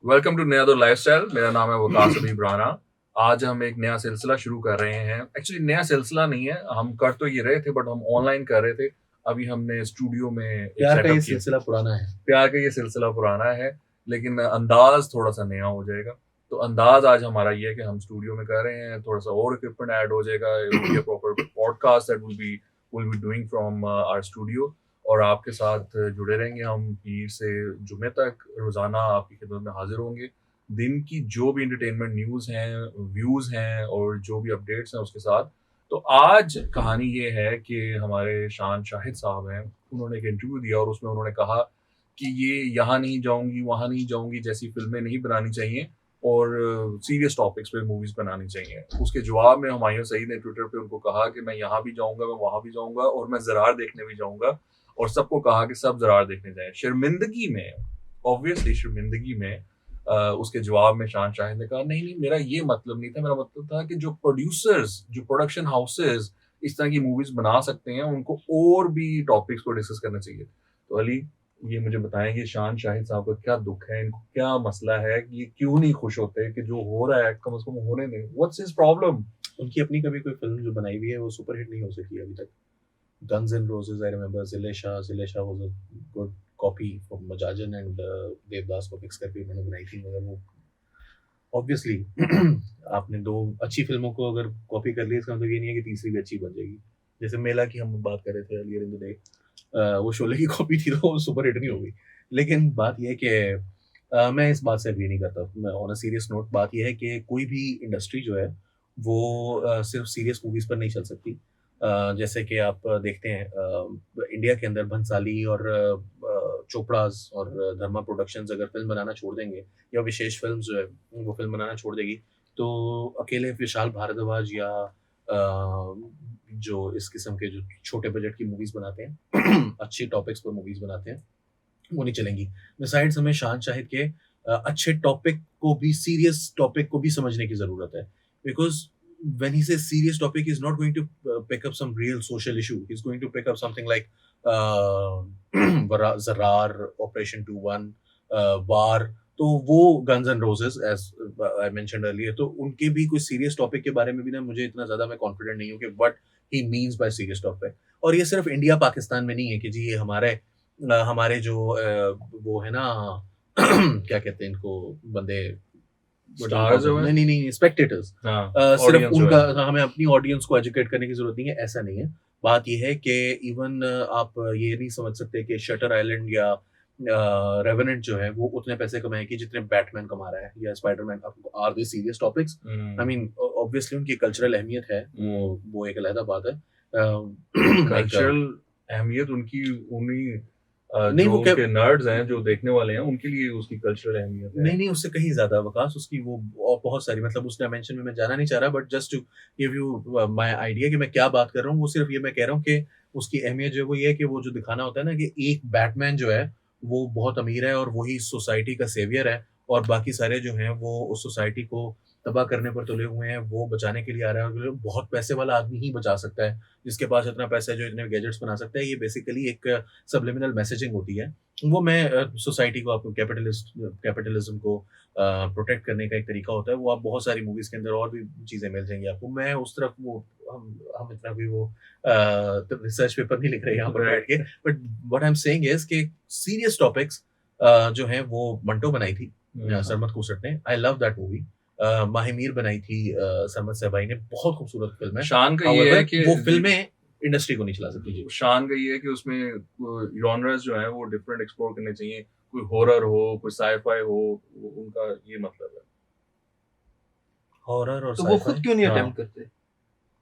Welcome to नया दो lifestyle. मेरा नाम है वकास अभी ब्राना। आज हम एक नया सिलसिला शुरू कर रहे हैं। एक्चुअली नया सिलसिला नहीं है, हम कर तो ये रहे थे बट हम ऑनलाइन कर रहे थे। अभी हमने स्टूडियो में एक प्यार का ये सेटअप किया। सिलसिला पुराना है। प्यार का ये सिलसिला पुराना है, लेकिन अंदाज थोड़ा सा नया हो जाएगा। तो अंदाज आज हमारा ये है कि हम स्टूडियो में कर रहे हैं, थोड़ा सा और इक्विपमेंट ऐड हो जाएगा। It will be a proper podcast that will be doing from our studio. और आपके साथ जुड़े रहेंगे हम पीर से जुमे तक। रोजाना आपकी खिदमत में हाजिर होंगे। दिन की जो भी एंटरटेनमेंट न्यूज़ हैं, व्यूज़ हैं और जो भी अपडेट्स हैं उसके साथ। तो आज कहानी ये है कि हमारे शान शाहिद साहब हैं, उन्होंने एक इंटरव्यू दिया और उसमें उन्होंने कहा कि ये यहाँ नहीं जाऊंगी वहाँ नहीं जाऊंगी जैसी फिल्में नहीं बनानी चाहिए और सीरियस टॉपिक्स पे मूवीज बनानी चाहिए। उसके जवाब में हुमायूं सईद ने ट्विटर पे उनको कहा कि मैं यहाँ भी जाऊंगा, मैं वहाँ भी जाऊंगा और मैं ज़रार देखने भी जाऊंगा। और सबको कहा कि सब ज़रार देखने जाएं। शर्मिंदगी में, ऑब्वियसली शर्मिंदगी में, उसके जवाब में शान शाहिद ने कहा नहीं नहीं, मेरा ये मतलब नहीं था। मेरा मतलब था कि जो प्रोड्यूसर्स, जो प्रोडक्शन हाउसेस इस तरह की मूवीज बना सकते हैं, उनको और भी टॉपिक्स को डिस्कस करना चाहिए। तो अली, ये मुझे बताएं कि शान शाहिद साहब का क्या दुख है, इनको क्या मसला है कि ये क्यों नहीं खुश होते कि जो हो रहा है कम से कम होने दें। What's his problem? उनकी अपनी कभी कोई फिल्म जो बनाई हुई है वो सुपरहिट नहीं हो सकी अभी तक। Guns N' Roses, I remember Zilesha was a good copy from Majajan and Devdas को मिक्स करके उन्होंने बनाई थी, मगर वो ऑब्वियसली आपने दो अच्छी फिल्मों को अगर कॉपी कर लिया इसका मतलब ये नहीं है कि तीसरी भी अच्छी बन जाएगी। जैसे मेला की हम बात कर रहे थे अर्लियर इन द डे, वो शोले की कॉपी थी तो वो सुपरहिट नहीं हो गई। लेकिन बात यह है कि मैं इस बात से एग्री नहीं करता। मैं ऑन अ सीरियस नोट, बात यह है कि कोई भी इंडस्ट्री जो है वो सिर्फ सीरियस मूवीज पर नहीं चल सकती। जैसे कि आप देखते हैं इंडिया के अंदर भंसाली और चोपड़ाज और धर्मा प्रोडक्शंस अगर फिल्म बनाना छोड़ देंगे या विशेष फिल्म जो है वो फिल्म बनाना छोड़ देगी, तो अकेले विशाल भारद्वाज या जो इस किस्म के जो छोटे बजट की मूवीज बनाते हैं अच्छी टॉपिक्स पर मूवीज बनाते हैं, वो नहीं चलेंगी। बिसाइड्स हमें शान शाहिद के अच्छे टॉपिक को भी, सीरियस टॉपिक को भी समझने की जरूरत है। Because when he says serious topic, he's not going to pick up some real social issue. He's going to pick up something like Zarrar, Operation 2-1, War. तो वो Guns N' Roses, as I mentioned earlier, तो उनके भी कोई serious topic के बारे में भी ना मुझे इतना ज्यादा मैं कॉन्फिडेंट नहीं हूँ कि what he means by serious topic। और ये सिर्फ इंडिया पाकिस्तान में नहीं है कि जी ये हमारे जो वो है ना क्या कहते हैं इनको बंदे, स्टार्स जो हैं? नहीं, स्पेक्टेटर्स। सिर्फ audience जो उनका, है। हमें अपनी ऑडियंस को एजुकेट करने की जरूरत नहीं है, ऐसा नहीं है। बात यह है कि इवन आप ये नहीं समझ सकते कि शटर आइलैंड या रेवेनेंट जो है वो उतने पैसे कमाएगी जितने बैटमैन कमा रहा है या Spiderman. Are they serious topics? I mean obviously उनकी कल्चरल अहमियत है, वो एक अलग बात है। कल्चरल अहमियत उनकी उन्हीं नहीं, जो वो उनके नर्ड्स हैं, जो देखने वाले हैं, उनके लिए उसकी कल्चरल अहमियत है। नहीं, उससे कहीं ज्यादा वकास उसकी वो और बहुत सारी, मतलब उस डायमेंशन में मैं जाना नहीं चाह रहा, but just to give you my idea कि मैं क्या बात कर रहा हूँ, वो सिर्फ ये मैं कह रहा हूँ कि उसकी अहमियत जो है वो ये है कि वो जो दिखाना होता है ना कि एक बैटमैन जो है वो बहुत अमीर है और वही सोसाइटी का सेवियर है, और बाकी सारे जो हैं वो उस सोसाइटी को तबाह करने पर तुले हुए हैं, वो बचाने के लिए आ रहा है। और बहुत पैसे वाला आदमी ही बचा सकता है, जिसके पास इतना पैसा है जो इतने गैजेट्स बना सकता है। ये बेसिकली एक सबलिमिनल मैसेजिंग होती है। वो मैं सोसाइटी को, आपको कैपिटलिज्म को प्रोटेक्ट करने का एक तरीका होता है। वो आप बहुत सारी मूवीज के अंदर और भी चीजें मिल जाएंगी आपको। मैं उस तरफ वो हम इतना भी वो रिसर्च पेपर नहीं लिख रहे यहाँ पर बैठ के, but what I am saying is कि सीरियस टॉपिक्स जो है वो मंटो बनाई थी सरमत कुसट ने। I love that movie. Mahemir बनाई थी सरमत सहबाई ने, बहुत खूबसूरत फिल्म है। शान का ये है कि वो फिल्में इंडस्ट्री को नहीं चला सकती। शान का ये है कि उसमें जॉनर्स जो है वो डिफरेंट एक्सप्लोर करने चाहिए। कोई हॉरर हो, कोई साईफाई हो, उनका ये मतलब है। हॉरर और तो वो खुद क्यों नहीं अटेम्प्ट करते?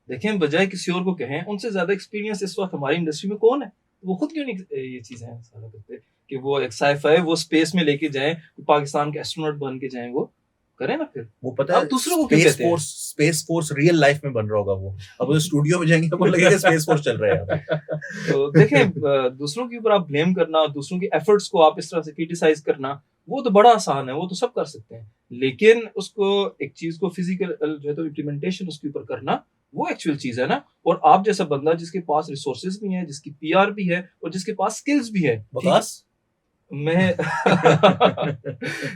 देखें, बजाय किसी और को कहें, उनसे ज्यादा एक्सपीरियंस इस वक्त हमारी इंडस्ट्री में कौन है? वो खुद क्यों नहीं ये चीजें सारा करते कि वो एक साईफाई वो स्पेस में लेके जाएं, पाकिस्तान के एस्ट्रोनॉट बन के जाएं, वो करें ना। फिर वो पता है दूसरों को क्यों कहते हैं? स्पेस फोर्स रियल लाइफ में बन रहा होगा वो। अब वो स्टूडियो में जाएंगे तो लगेगा स्पेस फोर्स चल रहा है। तो देखें, दूसरों के ऊपर आप ब्लेम करना, दूसरों के एफर्ट्स को आप इस तरह से क्रिटिसाइज करना, वो तो बड़ा आसान है, वो तो सब कर सकते हैं। लेकिन उसको एक चीज को फिजिकल जो है तो इम्प्लीमेंटेशन उसके ऊपर करना, वो एक्चुअल चीज है ना। और आप जैसा बंदा जिसके पास रिसोर्सेज भी है, जिसकी पीआर भी है और जिसके पास स्किल्स भी है, बकास मैं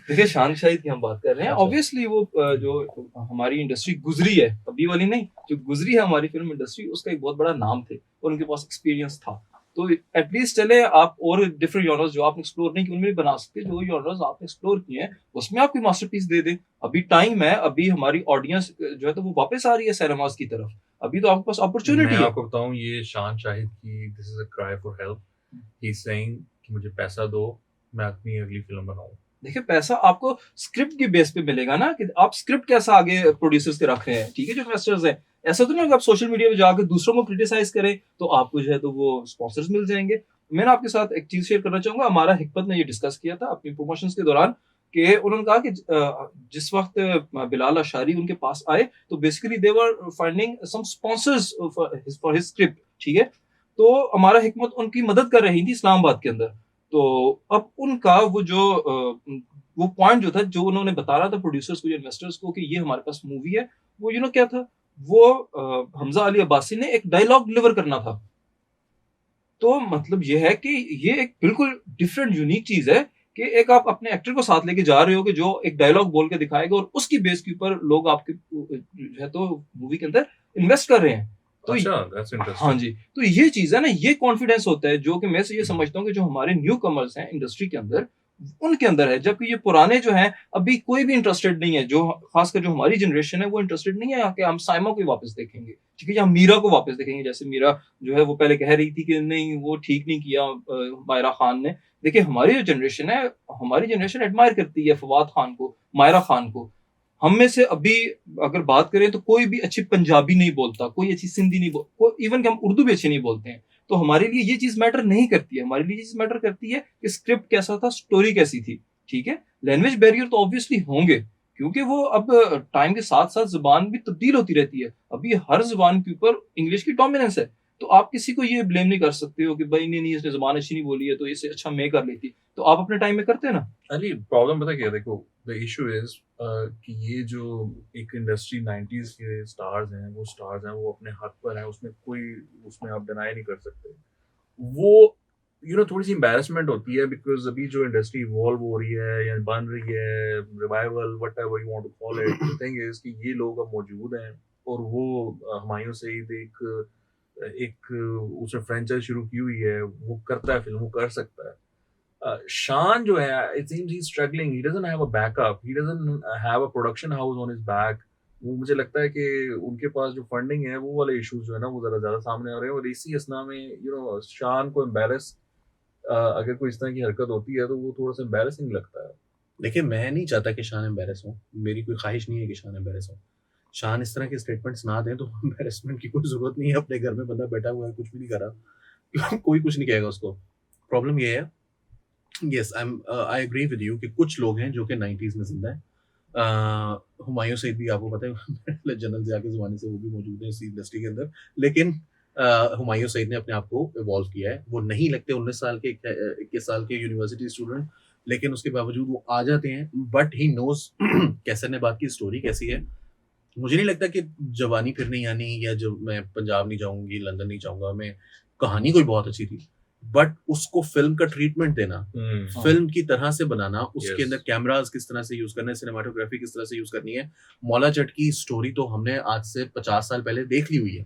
देखिए शान शाहिद की हम बात कर रहे हैं, अच्छा। ऑब्वियसली वो जो हमारी इंडस्ट्री गुजरी है, अभी वाली नहीं, जो गुजरी है हमारी फिल्म इंडस्ट्री, उसका एक बहुत बड़ा नाम थे और उनके पास एक्सपीरियंस था। तो एटलीस्ट चले आप और डिफरेंट जॉनर्स जो आपने एक्सप्लोर नहीं किए उनमें भी बना सकते, जो जॉनर्स आपने एक्सप्लोर किए हैं उसमें आपकी मास्टरपीस दे दे। अभी टाइम है, अभी हमारी ऑडियंस जो है तो वो वापस आ रही है सिनेमास की तरफ, अभी तो आपके पास मैं अपॉर्चुनिटी है। आपको बताऊं, ये शान शाहिद की this is a cry for help. He is saying कि मुझे पैसा दो, मैं अपनी अगली फिल्म बनाऊं। देखिए पैसा आपको स्क्रिप्ट की बेस पे मिलेगा ना, कि आप स्क्रिप्ट कैसा आगे प्रोड्यूसर्स के रख रहे हैं, ठीक है, जो इन्वेस्टर्स हैं। ऐसा तो नहीं कि आप सोशल मीडिया पे जाकर दूसरों को क्रिटिसाइज करें तो आपको जो है तो वो स्पॉन्सर्स मिल जाएंगे। मैंने आपके साथ एक चीज शेयर करना चाहूंगा, हमारा हिकमत ने ये डिस्कस किया था अपनी प्रमोशंस के दौरान, कि उन्होंने कहा कि जिस वक्त बिलाल अशारी उनके पास आए तो basically they were finding some sponsors for his script, ठीक है। तो हमारा हिकमत उनकी मदद कर रही थी इस्लामाबाद के अंदर। तो अब उनका वो पॉइंट जो था, जो उन्होंने बता रहा था प्रोड्यूसर्स को, इन्वेस्टर्स को, कि ये हमारे पास मूवी है, वो क्या था, वो हमजा अली अब्बासी ने एक डायलॉग डिलीवर करना था। तो मतलब ये है कि ये एक बिल्कुल डिफरेंट यूनिक चीज है कि एक आप अपने एक्टर को साथ लेके जा रहे हो कि जो एक डायलॉग बोल के दिखाएगा और उसकी बेस के ऊपर लोग आपके जो है तो मूवी के अंदर इन्वेस्ट कर रहे हैं। तो अच्छा, दैट्स हाँ इंटरेस्टिंग। जी, तो ये चीज है ना, ये कॉन्फिडेंस होता है जो कि मैं से ये समझता हूँ कि जो हमारे न्यू कमर्स हैं इंडस्ट्री के अंदर, उनके अंदर है, जबकि ये पुराने जो हैं अभी कोई भी इंटरेस्टेड नहीं है, जो खासकर जो हमारी जनरेशन है वो इंटरेस्टेड नहीं है कि हम साइमा को वापस देखेंगे, ठीक है, या मीरा को वापस देखेंगे। जैसे मीरा जो है वो पहले कह रही थी कि नहीं वो ठीक नहीं किया मायरा खान ने। देखिए हमारी जो जनरेशन है, हमारी जनरेशन एडमायर करती है फवाद खान को, मायरा खान को। हम में से अभी अगर बात करें तो कोई भी अच्छी पंजाबी नहीं बोलता, कोई अच्छी सिंधी नहीं बोल, इवन कि हम उर्दू भी अच्छी नहीं बोलते हैं। तो हमारे लिए ये चीज मैटर नहीं करती है, हमारे लिए ये चीज मैटर करती है कि स्क्रिप्ट कैसा था, स्टोरी कैसी थी, ठीक है। लैंग्वेज बैरियर तो ऑब्वियसली होंगे, क्योंकि वो अब टाइम के साथ साथ जुबान भी तब्दील होती रहती है। अभी हर जुबान के ऊपर इंग्लिश की डोमिनेंस है, तो आप किसी को ये ब्लेम नहीं कर सकते हो कि भाई नहीं नहीं इसने जुबान अच्छी नहीं बोली है तो इसे अच्छा मैं कर लेती। तो आप अपने टाइम में करते ना। अली प्रॉब्लम पता क्या है, देखो द इशू इज कि ये जो एक इंडस्ट्री 90s के स्टार्स हैं, वो अपने हक पर हैं, उसमें कोई, उसमें आप डिनाई नहीं कर सकते। वो थोड़ी सी एम्बैरेसमेंट होती है बिकॉज अभी जो इंडस्ट्री इवॉल्व हो रही है या बन रही है, revival whatever you want to call it, the thing is कि ये लोग अब मौजूद हैं और वो हुमायूं सईद एक एक उसने फ्रेंचाइज शुरू की हुई है, वो करता है फिल्म, वो कर सकता है। Shaan जो है, it seems he's struggling. He doesn't have a backup. He doesn't have a production house on his back. वो मुझे लगता है कि उनके पास जो फंडिंग है वो वाले इश्यूज जो है ना वो ज़रा ज़्यादा सामने आ रहे हैं, और इसी असना में शान को एम्बेरस अगर कोई इस तरह की हरकत होती है तो वो थोड़ा सा एम्बेरसिंग लगता है। देखिए मैं नहीं चाहता कि शान एम्बेरस हो, मेरी कोई ख्वाहिश नहीं है कि शान एम्बेरस हो। शान इस तरह के स्टेटमेंट्स ना दें तो एम्बेरसमेंट की कोई ज़रूरत नहीं है। अपने घर में बंदा बैठा हुआ है, कुछ भी नहीं कर रहा कोई कुछ नहीं कहेगा उसको। प्रॉब्लम ये है, yes I agree with you कि कुछ लोग हैं जो कि 90s में जिंदा है। हुमायूं सईद भी आपको पता है जनरल ज़िया के ज़माने से वो भी मौजूद है इसी इंडस्ट्री के अंदर, लेकिन हुमायूं सईद ने अपने आप को इवॉल्व किया है। वो नहीं लगते 19 साल के 21 साल के यूनिवर्सिटी स्टूडेंट, लेकिन उसके बावजूद वो आ जाते हैं। बट ही नोज कैसे ने बात की स्टोरी कैसी है। मुझे नहीं लगता कि जवानी फिर नहीं आनी या जो मैं पंजाब नहीं जाऊंगी, लंदन नहीं जाऊंगा, मैं कहानी कोई बहुत अच्छी थी, बट उसको फिल्म का ट्रीटमेंट देना, फिल्म की तरह से बनाना, उसके अंदर कैमरास किस तरह से यूज करना है, सिनेमाटोग्राफी किस तरह से यूज करनी है। मौला जट की स्टोरी तो हमने आज से 50 साल पहले देख ली हुई है।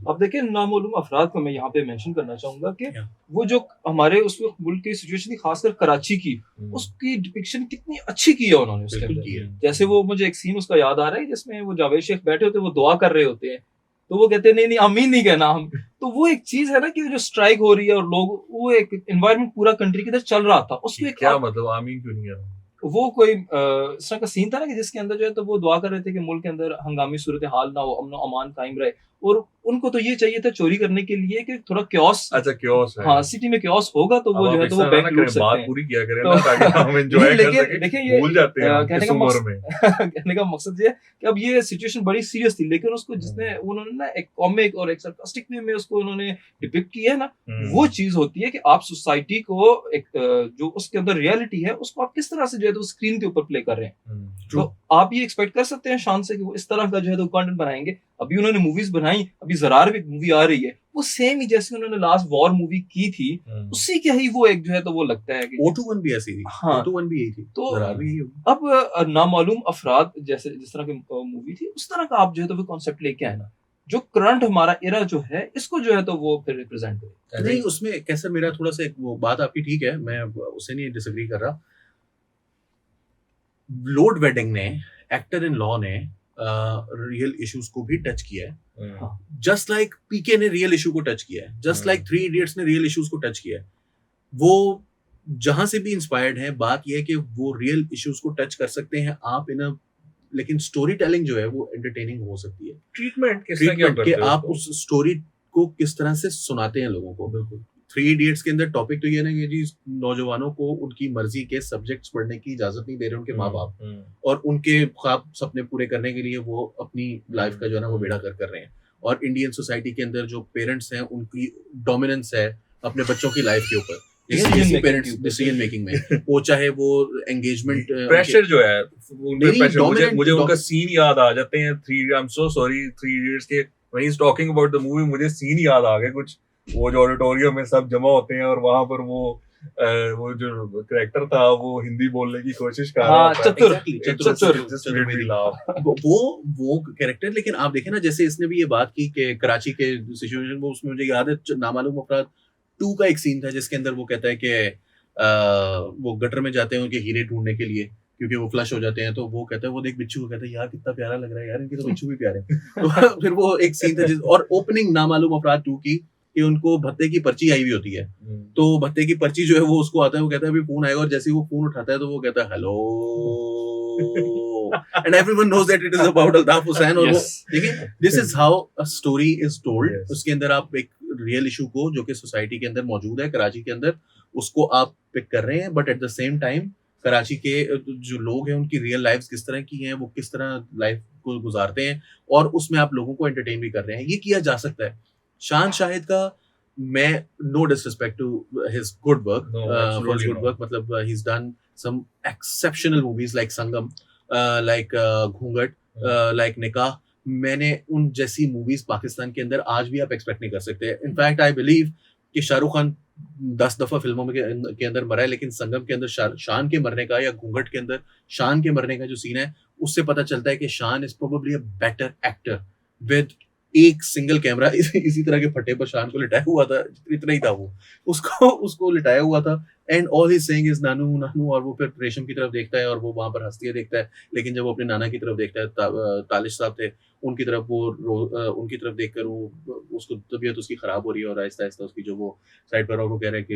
अब देखिए नामालूम अफराद को मैं यहाँ पे मेंशन करना चाहूंगा कि वो जो हमारे उस वक्त मुल्क की सिचुएशन थी, खासकर कराची की, उसकी डिपिक्शन कितनी अच्छी की है उन्होंने उसके अंदर। जैसे वो मुझे एक सीन उसका याद आ रहा है जिसमें वो जावेद शेख बैठे होते हैं, वो दुआ कर रहे होते हैं, तो वो कहते हैं नहीं नहीं आमीन नहीं कहना हम। तो वो एक चीज है ना कि जो स्ट्राइक हो रही है और लोग, वो एक एनवायरनमेंट पूरा कंट्री के अंदर चल रहा था, उसको एक क्या मतलब आमीन क्यों नहीं है? वो कोई इस तरह का सीन था ना कि जिसके अंदर जो है तो वो दुआ कर रहे थे कि मुल्क के अंदर हंगामी सूरत हाल ना हो, अमन अमान कायम रहे, और उनको तो ये चाहिए था चोरी करने के लिए कि थोड़ा क्योस, अच्छा क्योस है, हाँ सिटी में क्योस होगा तो वो जो है तो वो बैंक लूट सकते बात हैं। पूरी किया करें तो ना ताकि हम एंजॉय कर सकें। देखिए ये भूल जाते हैं हम कहने इस का उम्र मकसद में। कहने का मकसद ये है कि अब ये सिचुएशन बड़ी सीरियस थी, लेकिन उसको जिसने उन्होंने ना एक कॉमिक और एक sarcastic वे में उसको उन्होंने डिपिक्ट किया है ना, वो चीज होती है कि आप सोसाइटी को एक जो उसके अंदर रियलिटी है उसको आप किस तरह से जो है तो स्क्रीन के ऊपर प्ले कर रहे हैं। तो आप ये एक्सपेक्ट कर सकते हैं शान से कि वो इस तरह का जो है तो कंटेंट बनाएंगे। अभी उन्होंने मूवीज बनाई, अभी जरार भी मूवी आ रही है, वो सेम ही जैसे उन्होंने लास्ट वॉर मूवी की थी, उसी के ही वो एक जो है तो वो लगता है कि O21 भी ऐसी थी। हाँ, O21 भी यही थी, तो जरार भी यही होगी। अब नामालूम अफराद जैसे जिस तरह की मूवी थी, उस तरह का आप जो है तो वो कॉन्सेप्ट लेके आए ना, जो करंट हमारा एरा जो है इसको जो है तो वो फिर रिप्रेजेंट करे। नहीं, उसमें कैसा मेरा थोड़ा सा वो बात आपकी ठीक है, मैं उससे नहीं डिसएग्री कर रहा। लोड वेडिंग ने, एक्टर इन लॉ ने रियल इश्यूज को भी टच किया है, जस्ट लाइक पीके ने रियल इशू को टच किया है, जस्ट लाइक 3 इडियट्स ने रियल इश्यूज को टच किया है। वो जहां से भी इंस्पायर्ड है, बात यह है कि वो रियल इश्यूज को टच कर सकते हैं आप इन अ, लेकिन स्टोरी टेलिंग जो है वो एंटरटेनिंग हो सकती है। ट्रीटमेंट के आप उस स्टोरी को किस तरह से सुनाते हैं लोगों को। बिल्कुल 3 इडियट्स के अंदर टॉपिक तो ये ना कि जी नौजवानों को उनकी मर्जी के सब्जेक्ट्स पढ़ने की इजाजत नहीं दे रहे उनके माँ बाप, और उनके ख्वाब सपने पूरे करने के लिए वो अपनी लाइफ का जो है ना वो बेड़ा कर रहे हैं। और इंडियन सोसाइटी के अंदर जो पेरेंट्स हैं उनकी डोमिनेंस है अपने बच्चों की लाइफ के ऊपर, डिसीजन मेकिंग में, वो चाहे वो एंगेजमेंट प्रेशर जो है मुझे उनका सीन याद आ जाते हैं। 3 I am so sorry 3 idiots के when he is talking about the movie, मुझे सीन याद आ गए कुछ, वो जो ऑडिटोरियम में सब जमा होते हैं और वहां पर वो जो कैरेक्टर था वो हिंदी बोलने की कोशिश कर रहा था, वो कैरेक्टर। लेकिन आप देखें ना, जैसे इसने भी ये बात की कि कराची के सिचुएशन, वो उसमें मुझे याद है नामालूम अफराद 2 का एक सीन था जिसके अंदर वो कहता है कि वो गटर में जाते हैं उनके हीरे ढूंढने के लिए क्योंकि वो फ्लश हो जाते हैं, तो वो कहता है, वो देख बिच्छू को कहता है यार कितना प्यारा लग रहा है यार, इनके तो बिच्छू भी प्यारे तो फिर वो एक सीन था और ओपनिंग नामालूम अफराद 2 की कि उनको भत्ते की पर्ची आई हुई होती है, तो भत्ते की पर्ची जो है वो उसको आता है, वो कहता है अभी फोन आएगा, और जैसे ही वो फोन उठाता है तो वो कहता है hello and everyone knows that it is about Altaf Hussain, और वो देखिए this is how a story is told। उसके अंदर आप एक रियल इशू को जो कि सोसाइटी के अंदर मौजूद है कराची के अंदर, उसको आप पिक कर रहे हैं, but at the same time Karachi के जो लोग हैं उनकी रियल लाइफ्स किस तरह की हैं, वो किस तरह लाइफ को गुजारते हैं, और उसमें आप लोगों को एंटरटेन भी कर रहे हैं। ये किया जा सकता है। शान शाहिद का, मैं no disrespect to his good work, मतलब he is done some exceptional movies like Sangam, like Ghunghat, like Nikaah. मैंने उन जैसी मूवीज पाकिस्तान के अंदर आज भी आप एक्सपेक्ट नहीं कर सकते। इनफैक्ट आई बिलीव कि शाहरुख खान 10 दफा फिल्मों में के अंदर मरा है, लेकिन संगम के अंदर शान के मरने का, या घूंघट के अंदर शान के मरने का जो सीन है, उससे पता चलता है कि शान is probably a better actor with एक सिंगल कैमरा। इसी तरह के फटे पर शान को लिटाया हुआ था, इतना ही था वो, उसको लिटाया हुआ था, and all he saying is नानू नानू, और वो फिर रेशम की तरफ देखता है और वो वहां पर हंसती है देखता है, लेकिन जब वो अपने नाना की तरफ देखता है, तालिश साहब थे उनकी तरफ, वो उनकी तरफ देखकर वो उसको तबीयत उसकी खराब हो रही है, और आहिस्ता आहिस्ता उसकी जो वो साइड पर, और वो कह रहा है कि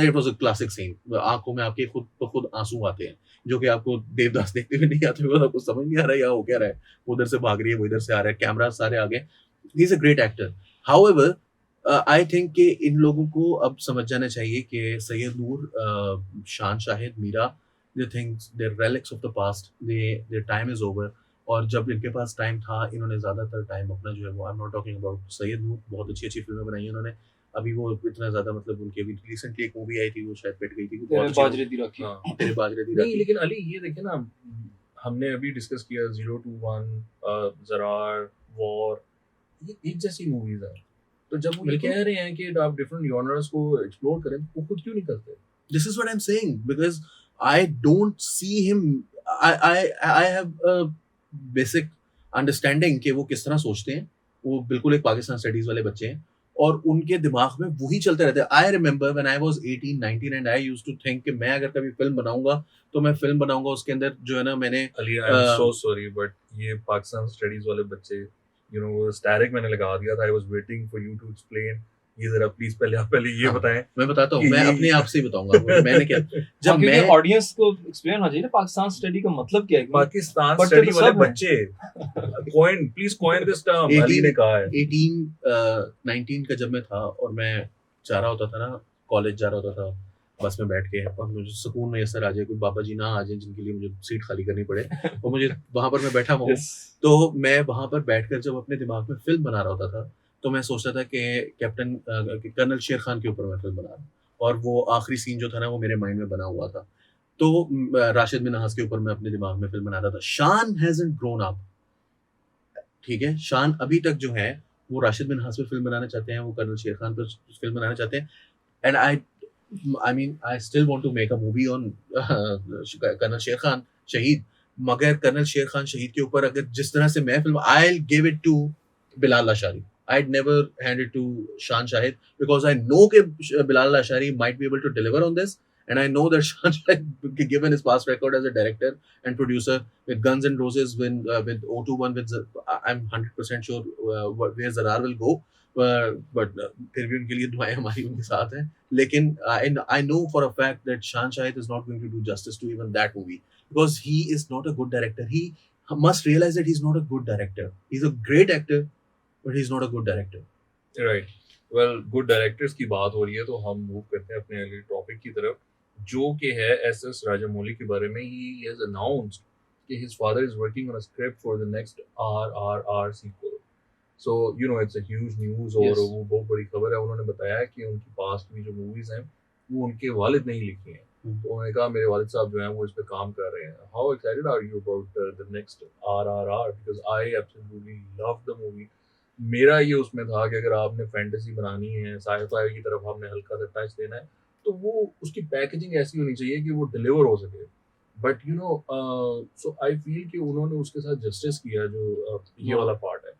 it was a classic scene, आंखों में आपके खुद आंसू आते हैं, जो कि आपको देवदास देखते हुए नहीं आते हुए, आपको समझ नहीं आ रहा है यहाँ हो क्या रहा है, उधर से भाग रही है, वो इधर से आ रहा है, कैमरा सारे आगे। He is a great actor. However I think कि इन लोगों को अब समझ जाना चाहिए कि Syed Noor, Shaan Shahid, Meera, they things, they relics of the past, their time is over. और जब इनके पास टाइम था, इन्होंने ज्यादातर टाइम अपना जो है वो, I am not talking about Syed Noor, बहुत अच्छी अच्छी फिल्में बनाई उन्होंने, अभी वो इतना ज्यादा, मतलब उनकी अभी रिसेंटली एक मूवी आई थी, वो शायद पिट गई थी, तेरे बाजरे दी राखी। तेरे बाजरे दी राखी। नहीं, लेकिन अली ये देखे ना, हमने अभी डिस्कस किया 021, जरार, वॉर, ये एक जैसी मूवीज है, तो जब वो कह रहे हैं कि आप डिफरेंट जॉनर्स को एक्सप्लोर करें, तो वो खुद क्यों नहीं करते? This is what I am saying, because I don't see him, I have a basic understanding कि वो किस तरह सोचते हैं। वो बिल्कुल एक पाकिस्तान स्टडीज वाले बच्चे हैं, और उनके दिमाग में वही चलते रहते हैं। I remember when I was 18 19 and I used to think कि मैं अगर कभी फिल्म बनाऊंगा तो मैं फिल्म बनाऊंगा उसके अंदर जो है ना, मैंने अली आई एम सो सॉरी बट ये पाकिस्तान स्टडीज वाले बच्चे, यू नो, वो स्टैटिक मैंने लगा दिया था। I was waiting for you to explain. ये जरा प्लीज पहले ये बताएं। मैं बताता हूँ, मैं अपने आप से ही बताऊंगा मैंने क्या, जब मैं ऑडियंस को एक्सप्लेन होना चाहिए ना पाकिस्तान स्टडी का मतलब क्या है। पाकिस्तान स्टडी वाले बच्चे, coin please coin this term. Ali ने कहा है 18 19 का जब मैं था, और मैं जा रहा होता था ना, कॉलेज जा रहा होता था बस में बैठ के, और मुझे सुकून में असर आ जाए, कोई बाबा जी ना आ जाए जिनके लिए मुझे सीट खाली करनी पड़े, और मुझे वहां पर मैं बैठा हूँ, तो मैं वहां पर बैठकर जब अपने दिमाग में फिल्म बना रहा होता था, तो मैं सोचता था कि कर्नल शेर खान के ऊपर मैं फिल्म बना रहा हूँ, और वो आखिरी सीन जो था ना, वो मेरे माइंड में बना हुआ था। तो राशिद मिन्हास के ऊपर मैं अपने दिमाग में फिल्म बनाता था। शान हैजंट ग्रोन अप, ठीक है, शान अभी तक जो है वो राशिद मिन्हास पे फिल्म बनाना चाहते हैं, वो कर्नल शेर खान पर फिल्म बनाना चाहते हैं, and I mean, I still want to make a movie on colonel Sher Khan शहीद, मगर कर्नल शेर खान शहीद के ऊपर अगर जिस तरह से मैं film, I'll give it to Bilal Lashari. I'd never hand it to Shan Shahid because I know that Bilal Lashari might be able to deliver on this, and I know that Shan Shahid, given his past record as a director and producer with Guns N' Roses, with O21, I'm 100% sure where Zarrar will go. But फिर भी उनके लिए दुआएं हमारी उनके साथ हैं. लेकिन I know for a fact that Shan Shahid is not going to do justice to even that movie because he is not a good director. He must realize that he's not a good director. He's a great actor, but he's not a good director. Right. Well, good directors की बात हो रही है तो हम move करते हैं अपने अगले टॉपिक की तरफ, जो कि है एस राजामौली के बारे में. He has announced कि his father is working on a script for the next RRR sequel. So you know it's a huge news और Yes. वो बहुत बड़ी खबर है. उन्होंने बताया कि उनकी पास्ट की जो मूवीज हैं वो उनके वालिद ने ही लिखी हैं. तो उन्होंने कहा मेरे वालिद साहब जो हैं वो इस पे काम कर रहे हैं. How excited are you about the next RRR? Because I absolutely love the movie. मेरा ये उसमें था कि अगर आपने फैंटेसी बनानी है, साइ-फाई की तरफ आपने हल्का सा टच देना है, तो वो उसकी पैकेजिंग ऐसी होनी चाहिए कि वो डिलीवर हो सके. But you know so I feel कि उन्होंने उसके साथ जस्टिस किया जो ये वाला पार्ट है.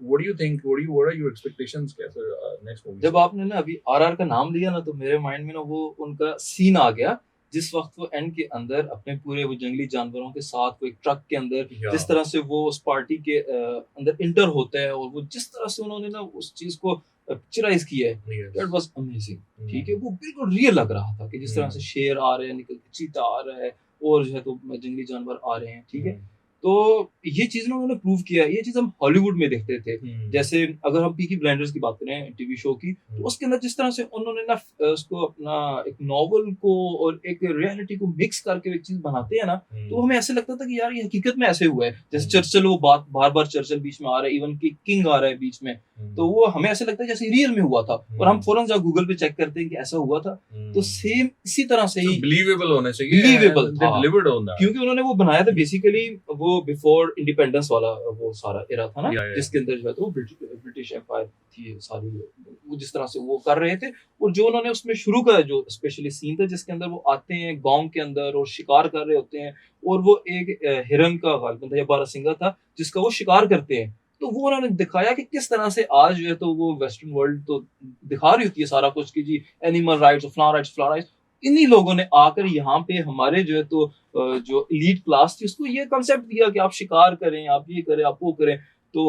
What do you think? What are your expectations कैसे next movie? जब आपने ना अभी आरआर का नाम लिया ना तो मेरे माइंड में ना वो उनका सीन आ गया जिस वक्त वो एंड के अंदर अपने पूरे वो जंगली जानवरों के साथ वो एक ट्रक के अंदर जिस तरह से वो उस पार्टी के अंदर इंटर होता है और वो जिस तरह से उन्होंने ना उस चीज को पिक्चराइज किया है, दैट वाज अमेजिंग. ठीक है, वो बिल्कुल रियल लग रहा था कि जिस तरह से शेर आ रहे हैं, निकल के चीता आ रहा है और जो है तो जंगली जानवर आ रहे हैं. ठीक है, तो ये चीज ना उन्होंने प्रूव किया है. ये चीज हम हॉलीवुड में देखते थे. जैसे अगर हम पीकी ब्लाइंडर्स की बात करें टीवी शो की, तो उसके अंदर जिस तरह से उन्होंने ना उसको अपना एक नॉवल को और एक रियलिटी को मिक्स करके एक चीज बनाते हैं ना, तो हमें ऐसे लगता था कि यार ये हकीकत में ऐसे हुआ है. जैसे चर्चिल, वो बात बार बार चर्चिल बीच में आ रहा है, इवन कि किंग आ रहा है बीच में, तो वो हमें ऐसे लगता है जैसे रियल में हुआ था. और हम फौरन जाकर गूगल पे चेक करते हैं कि ऐसा हुआ था. तो सेम इसी तरह से ही बिलीवेबल होना चाहिए, believable they delivered on that. क्योंकि उन्होंने वो बनाया था बेसिकली वो बिफोर इंडिपेंडेंस वाला वो सारा एरा था ना, Yeah. जिसके अंदर जो है तो ब्रिटिश एम्पायर थी सारी, वो जिस तरह से वो कर रहे थे. और जो उन्होंने उसमें शुरू का जो स्पेशली सीन था जिसके अंदर वो आते हैं गांव के अंदर और शिकार कर रहे होते हैं, और वो एक हिरन का गालिबन था या बारहसिंगा था जिसका वो शिकार करते हैं. तो वो उन्होंने दिखाया कि किस तरह से आज जो है तो वो वेस्टर्न वर्ल्ड तो दिखा रही होती है सारा कुछ कि जी एनिमल राइट्स, फ्लावर राइट्स. इन्हीं लोगों ने आकर यहाँ पे हमारे जो है तो जो एलीट क्लास थी उसको ये कॉन्सेप्ट दिया कि आप शिकार करें, आप ये करें, आप वो करें. तो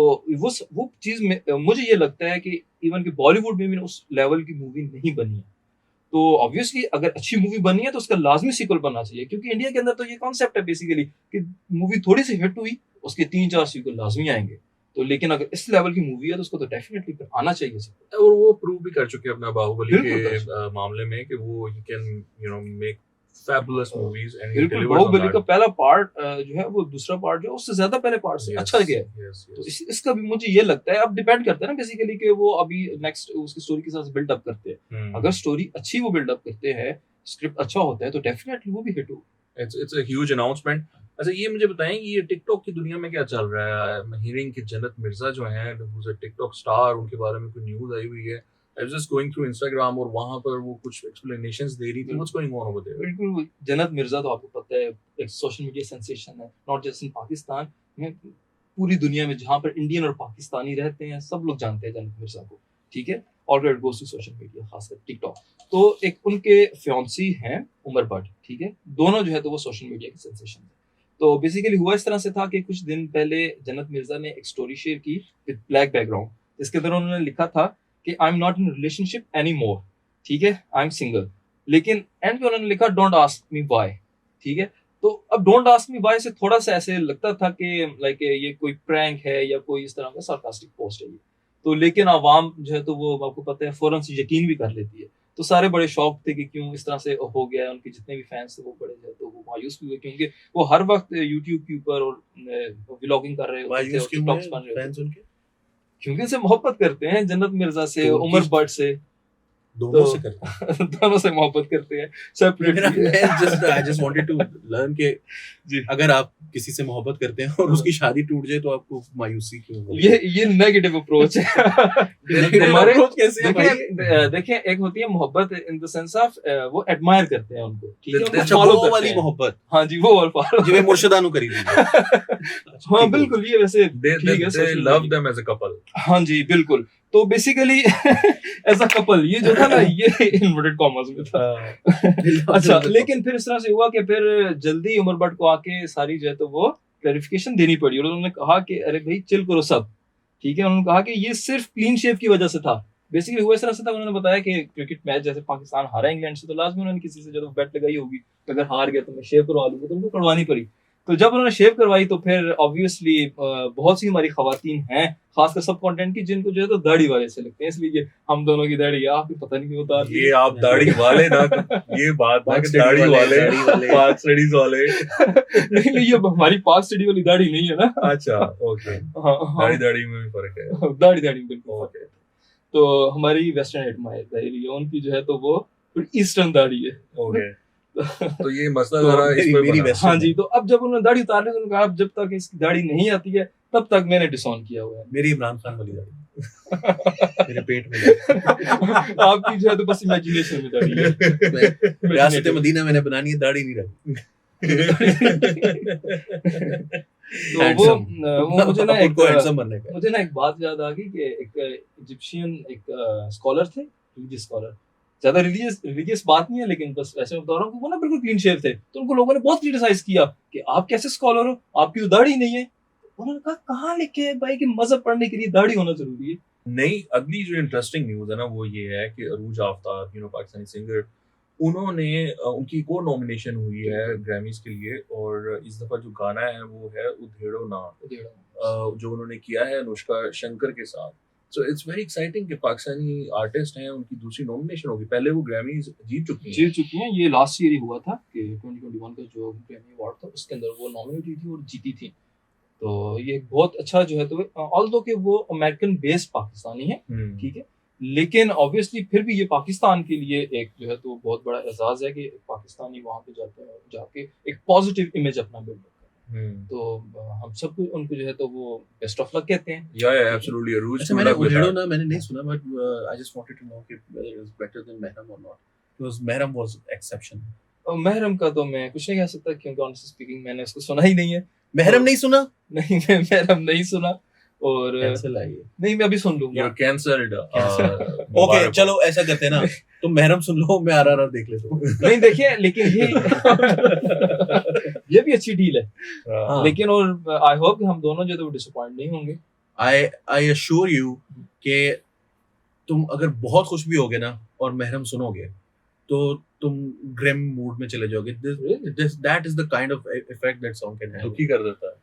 वो चीज में मुझे ये लगता है कि इवन कि बॉलीवुड में भी उस लेवल की मूवी नहीं बनी है. तो ऑब्वियसली अगर अच्छी मूवी बनी है तो उसका लाजमी सीक्वल बनना चाहिए, क्योंकि इंडिया के अंदर तो ये कॉन्सेप्ट है बेसिकली कि मूवी थोड़ी सी हिट हुई उसके 3-4 सीक्वल लाजमी आएंगे. तो लेकिन अगर इस लेवल की मूवी है तो उसको तो डेफिनेटली आना चाहिए सीक्वल. और वो प्रूव भी कर चुके हैं अपना बाहुबली बिल्कुल कर के मामले में कि वो he can you know make fabulous movies and he बिल्कुल. डिलीवर्स ऑन बाहुबली का दैट. पहला पार्ट जो है वो दूसरा पार्ट जो है उससे ज्यादा पहले पार्ट से अच्छा गया है. तो इसका भी मुझे ये लगता है, अब डिपेंड करता है ना बेसिकली कि वो अभी नेक्स्ट उसकी स्टोरी के साथ बिल्ड अप करते हैं. अगर स्टोरी अच्छी वो बिल्ड अप करते हैं, स्क्रिप्ट अच्छा होता है, तो डेफिनेटली वो भी हिट हो. It's a huge announcement. अच्छा ये मुझे बताएं कि ये टिकटॉक की दुनिया में क्या चल रहा है. आई एम हियरिंग कि जन्नत मिर्जा जो हैं who is a TikTok star, उनके बारे में कोई न्यूज़ आई हुई है. I was just going through Instagram और वहां पर वो कुछ एक्सप्लेनेशंस दे रही थी. What's going on over there? बिल्कुल. जन्नत मिर्जा तो आपको पता है एक सोशल मीडिया सेंसेशन है, नॉट जस्ट इन पाकिस्तान में, पूरी दुनिया में जहाँ पर इंडियन और पाकिस्तानी रहते हैं सब लोग जानते हैं जन्नत मिर्जा को. ठीक है, already it goes to social media, खासकर टिकटॉक. तो एक उनके फियांसी हैं उमर बट. ठीक है, दोनों जो है तो वो सोशल मीडिया के सेंसेशन है. तो बेसिकली हुआ इस तरह से था कि कुछ दिन पहले जन्नत मिर्जा ने एक स्टोरी शेयर की विद ब्लैक बैकग्राउंड, जिसके अंदर उन्होंने लिखा था कि आई am not in relationship any more. ठीक है, आई एम सिंगल. लेकिन एंड पे उन्होंने लिखा डोंट आस्क मी व्हाई. ठीक है, तो अब डोंट आस्क मी व्हाई से थोड़ा सा ऐसे लगता था कि लाइक ये कोई प्रैंक है या कोई इस तरह का सार्कास्टिक पोस्ट है ये. तो लेकिन आवाम जो है तो वो आपको पता है फौरन से यकीन भी कर लेती है. तो सारे बड़े शौक थे कि क्यों इस तरह से हो गया है. उनके जितने भी फैंस थे वो बड़े जो है तो वो मायूस भी हुए, क्योंकि वो हर वक्त यूट्यूब के ऊपर और व्लॉगिंग कर रहे होते थे, टिकटॉक्स बन रहे होते थे, क्योंकि उनसे मोहब्बत करते हैं जन्नत मिर्जा से, उमर बट से. दोनों से करते हैं। दोनों से मोहब्बत करते हैं separately. I just wanted to learn कि जी अगर आप किसी से मोहब्बत करते हैं और उसकी शादी टूट जाए तो आपको मायूसी क्यों होगी? ये नेगेटिव अप्रोच है। Negative हमारे approach कैसे है भाई? देखिए एक होती है मोहब्बत इन द सेंस ऑफ वो एडमायर करते हैं उनको, ठीक है, उनको अच्छा, फॉलो वो करते वाली हैं। मोहब्बत हाँ जी, वो वाला फॉलो। जिਵੇਂ मुर्शिदा नु करी दी। हाँ बिल्कुल, ये वैसे they ठीक है, they social love media। them as a couple. हाँ जी बिल्कुल। तो बेसिकली एज अ कपल ये जो था ना, ये इन्वर्टेड कॉमर्स में था। अच्छा, लेकिन फिर इस तरह से हुआ कि फिर जल्दी उमर बट को आके सारी जो है तो वो क्लैरिफिकेशन देनी पड़ी, और उन्होंने कहा कि अरे भाई चिल करो सब, ठीक है। उन्होंने कहा कि ये सिर्फ क्लीन शेव की वजह से था। बेसिकली हुआ इस तरह से था, उन्होंने बताया कि क्रिकेट मैच जैसे पाकिस्तान हारा इंग्लैंड से, तो लास्ट में उन्होंने किसी से जब बेट लगाई होगी तो अगर हार गया तो मैं शेव करवा लूंगा, तो उनको करवानी पड़ी। तो जब उन्होंने शेव करवाई तो फिर ऑब्वियसली बहुत सी हमारी खवातीन हैं, खासकर सब कंटेंट की, जिनको जो है तो दाढ़ी वाले से लगते हैं, इसलिए हम दोनों की दाढ़ी आपको पता नहीं क्यों उतार दी। ये आप दाढ़ी वाले ना, ये बात ना कि दाढ़ी वाले पाक स्टडीज वाले। नहीं नहीं, ये हमारी पाक स्टडी वाली दाढ़ी नहीं है ना। अच्छा ओके, हाँ हाँ, दाढ़ी में भी फर्क है। दाढ़ी दाढ़ी बिल्कुल। ओके, तो हमारी वेस्टर्न एडमायर दाढ़ी है, उनकी जो है तो वो ईस्टर्न दाढ़ी है। ओके। तो ये मसला तो जरा इस पे मेरी बना। वेस्ट हाँ जी, तो अब जब उन्होंने दाढ़ी उतार ली तो उन्होंने कहा अब जब तक इसकी दाढ़ी नहीं आती है तब तक मैंने डिसऑन किया हुआ है। मेरी इमरान खान वाली दाढ़ी मेरे पेट में है। आपकी जो है तो बस इमेजिनेशन में दाढ़ी है। रियासत मदीना मैंने बनानी है, दाढ़ी नहीं रखी। तो वो मुझे ना उनको handsome बनने का। मुझे ना एक बात याद आ गई कि एक इजिप्शियन एक स्कॉलर थे, रिलीजियस स्कॉलर, ज्यादा रिलीजियस बात नहीं है, लेकिन बस ऐसे मैं बता रहा हूँ कि वो ना बिल्कुल क्लीन शेव थे। तो उनको लोगों ने बहुत क्रिटिसाइज किया कि आप कैसे स्कॉलर हो, आपकी तो दाढ़ी नहीं है। उन्होंने कहा कहाँ लिखे है भाई कि मजहब पढ़ने के लिए दाढ़ी होना जरूरी है। नहीं, अगली जो इंटरेस्टिंग न्यूज़ है ना वो ये है कि अरूज आफ्ताब, पाकिस्तानी सिंगर, उन्होंने उनकी एक और नॉमिनेशन हुई है ग्रैमीज के लिए, और इस दफा जो गाना है वो है उधेड़ो ना, जो उन्होंने किया है अनुष्का शंकर के साथ। सो इट्स वेरी एक्साइटिंग कि पाकिस्तानी आर्टिस्ट हैं, उनकी दूसरी नॉमिनेशन होगी। पहले वो ग्रैमीज जीत चुकी हैं। ये लास्ट ईयर ही हुआ था कि 2021 का जो ग्रैमी अवार्ड था उसके अंदर वो नॉमिनेट हुई थी और जीती थी। तो ये बहुत अच्छा जो है तो ऑल्दो कि वो अमेरिकन बेस्ड पाकिस्तानी है, ठीक है, लेकिन ऑब्वियसली फिर भी ये पाकिस्तान के लिए एक जो है तो बहुत बड़ा एजाज है कि पाकिस्तानी वहाँ पे जाते हैं, जाके एक पॉजिटिव इमेज अपना बिल्ड करते हैं। तो हम सब उनको जो है तो वो बेस्ट ऑफ लक कहते हैं। या एब्सोल्युटली अरूज। अच्छा, मैंने उधेड़ो ना मैंने नहीं सुना, but I just wanted to know कि whether it was better than Mahram or not, because Mahram was exception। Mahram का तो मैं कुछ नहीं कह सकता क्योंकि ऑनेस्टली स्पीकिंग मैंने उसको सुना ही नहीं है। महरम नहीं सुना? नहीं, मैं महरम नहीं सुना, और कैंसिल आई है। नहीं मैं अभी सुन लूंगा। You're cancelled। ओके चलो ऐसा करते हैं ना, तुम महरम सुन लो, मैं आरआरआर देख लेता हूँ। नहीं देखिए, लेकिन ये भी अच्छी डील है। हाँ। लेकिन और आई होप कि हम दोनों जो तो डिसअपॉइंट नहीं होंगे। आई अश्योर यू कि तुम अगर बहुत खुश भी होगे ना और महरम सुनोगे तो तुम ग्रिम मूड में चले जाओगे। That is the kind of effect that song can have. दुखी कर देता है।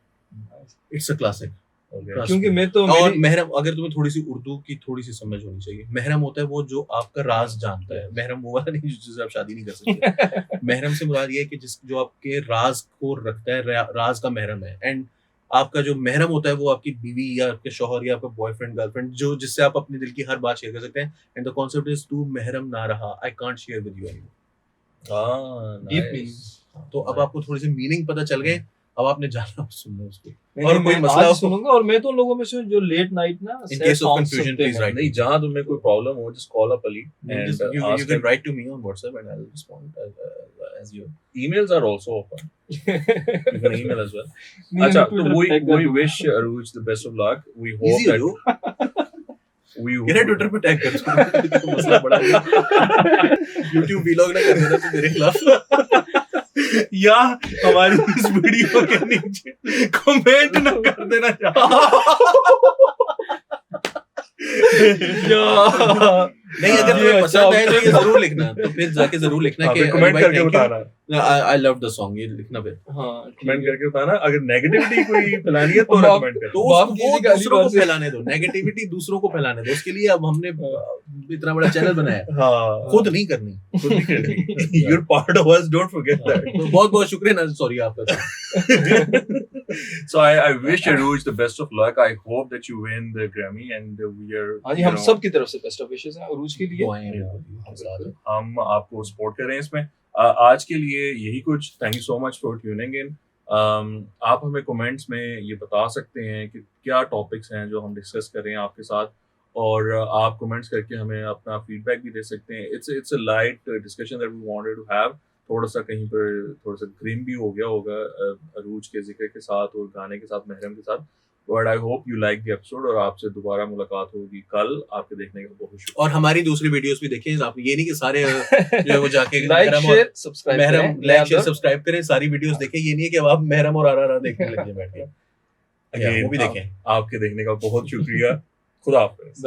It's a classic. क्योंकि मैं तो और महरम, अगर तुम्हें थोड़ी सी उर्दू की थोड़ी सी समझ होनी चाहिए, महरम होता है वो जो आपका राज जानता है। महरम वो वाला नहीं जिससे आप शादी नहीं कर सकते। महरम से मुराद ये है कि जो आपके राज को रखता है, राज का महरम है। एंड आपका जो महरम होता है वो आपकी बीवी या आपके शौहर या आपका बॉयफ्रेंड गर्लफ्रेंड, जो जिससे आप अपने दिल की हर बात शेयर कर सकते हैं। एंड द कांसेप्ट इज तू महरम ना रहा, I can't share with you anymore. Nice. तो अब आपको थोड़ी सी मीनिंग पता चल गए, अब आपने जाना सुनना उसको। और कोई मसला हो सुनूंगा, और मैं तो लोगों में से जो लेट नाइट ना In case of confusion, please write. नहीं, जहाँ तुम्हें कोई प्रॉब्लम हो just call up Ali and you can write to me on WhatsApp and I'll respond as you. emails are also open. You can email as well. अच्छा, तो we wish Arooj the best of luck. We hope Easy that हो we मेरा Twitter पे tag कर दो। मसला बड़ा है। YouTube vlog ना कर देना तो मेरे खिलाफ, या हमारी इस वीडियो के नीचे कमेंट ना कर देना। नहीं, अगर तुम्हें पसंद है तो ये जरूर लिखना, तो फिर जाके जरूर लिखना कि कमेंट करके बताना। आई लव द सॉन्ग, ये लिखना फिर। हाँ, कमेंट करके बताना। अगर नेगेटिविटी कोई फैलानी है तो कमेंट कर। तो वो दूसरों को फैलाने दो, नेगेटिविटी दूसरों को फैलाने दो। उसके लिए अब हमने इतना बड़ा चैनल बनाया है। हाँ, खुद नहीं करनी, खुद नहीं करनी। You're part of us, don't forget that. बहुत बहुत शुक्रिया ना, सॉरी आपका। So I wish Arooj the best of luck. I hope that you win the Grammy and we are. हाँ जी, हम सब की तरफ से बेस्ट ऑफ विशेस हैं अरूज के लिए। हम आपको सपोर्ट कर रहे हैं इसमें। आज के लिए यही कुछ। Thank you so much for tuning in. आप हमें कमेंट्स में ये बता सकते हैं कि क्या टॉपिक्स हैं जो हम डिस्कस कर रहे हैं आपके साथ, और आप कमेंट्स करके हमें अपना फीडबैक भी दे सकते हैं। It's a light discussion that we wanted to have. थोड़ा सा कहीं पर थोड़ा सा ग्रिम भी हो गया होगा अरूज के जिक्र के साथ और गाने के साथ, महरम के साथ, but I hope you like the episode और आपसे दोबारा मुलाकात होगी कल। आपके देखने का बहुत शुक्रिया। और हमारी दूसरी वीडियोस भी देखें आप, ये नहीं कि सारे जो है वो जाके लाइक शेयर सब्सक्राइब महरम लाइक शेयर सब्सक्राइब करें, सारी वीडियोस देखें। ये नहीं है कि अब आप महरम और आरआरआर देखने लग जाए बैठ के, वो भी देखें। आपके देखने का बहुत शुक्रिया। खुदा हाफिज़।